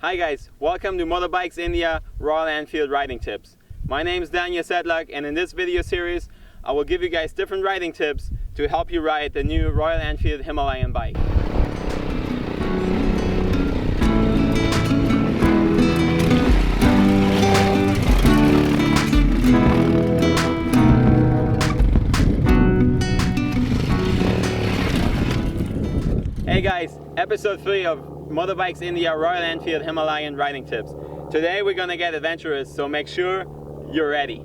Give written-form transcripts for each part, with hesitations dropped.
Hi guys, welcome to Motorbikes India Royal Enfield riding tips. My name is Daniel Sedlak, and in this video series I will give you guys different riding tips to help you ride the new Royal Enfield Himalayan bike. Hey guys, episode 3 of Motorbikes India Royal Enfield Himalayan riding tips. Today we're gonna get adventurous, so make sure you're ready.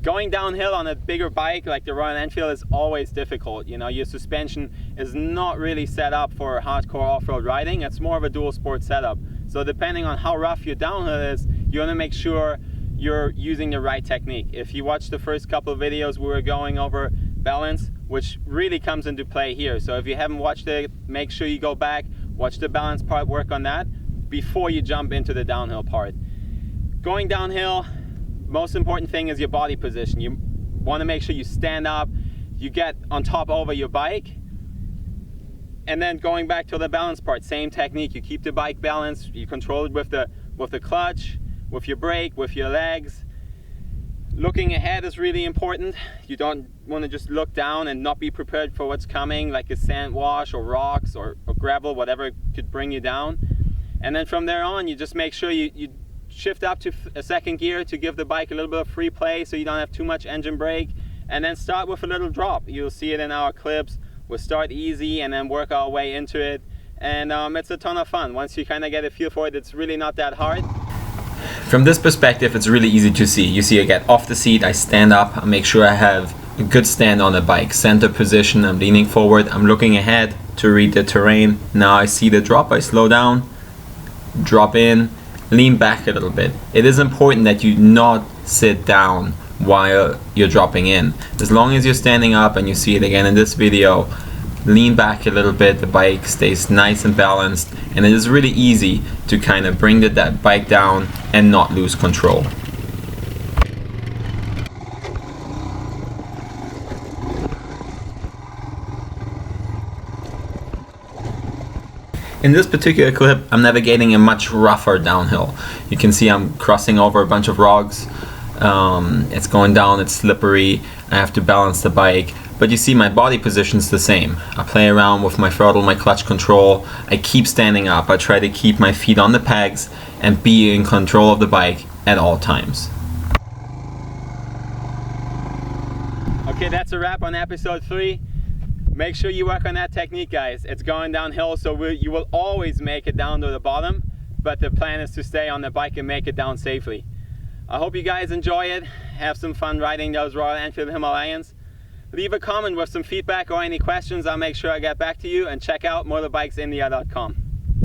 Going downhill on a bigger bike like the Royal Enfield is always difficult. You know, your suspension is not really set up for hardcore off-road riding. It's more of a dual sport setup. So depending on how rough your downhill is, you wanna make sure you're using the right technique. If you watch the first couple of videos, we were going over balance, which really comes into play here. So if you haven't watched it, make sure you go back, watch the balance part, work on that before you jump into the downhill part. Going downhill, most important thing is your body position. You want to make sure you stand up, you get on top over your bike, and then going back to the balance part, same technique. You keep the bike balanced, you control it with the clutch, with your brake, with your legs. Looking ahead is really important. You don't want to just look down and not be prepared for what's coming, like a sand wash or rocks or gravel, whatever could bring you down. And then from there on, you just make sure you shift up to a second gear to give the bike a little bit of free play so you don't have too much engine brake, and then start with a little drop. You'll see it in our clips. We'll start easy and then work our way into it, and it's a ton of fun. Once you kind of get a feel for it, it's really not that hard. From this perspective, it's really easy to see. You see I get off the seat, I stand up, I make sure I have a good stand on the bike, center position, I'm leaning forward, I'm looking ahead to read the terrain. Now I see the drop, I slow down, drop in, lean back a little bit. It is important that you not sit down while you're dropping in. As long as you're standing up, and you see it again in this video, lean back a little bit, the bike stays nice and balanced, and it is really easy to kind of bring that bike down and not lose control. In this particular clip, I'm navigating a much rougher downhill. You can see I'm crossing over a bunch of rocks. It's going down, it's slippery, I have to balance the bike. But you see my body position's the same. I play around with my throttle, my clutch control. I keep standing up. I try to keep my feet on the pegs and be in control of the bike at all times. Okay, that's a wrap on episode 3. Make sure you work on that technique, guys. It's going downhill, so you will always make it down to the bottom, but the plan is to stay on the bike and make it down safely. I hope you guys enjoy it. Have some fun riding those Royal Enfield Himalayans. Leave a comment with some feedback or any questions. I'll make sure I get back to you, and check out motorbikesindia.com.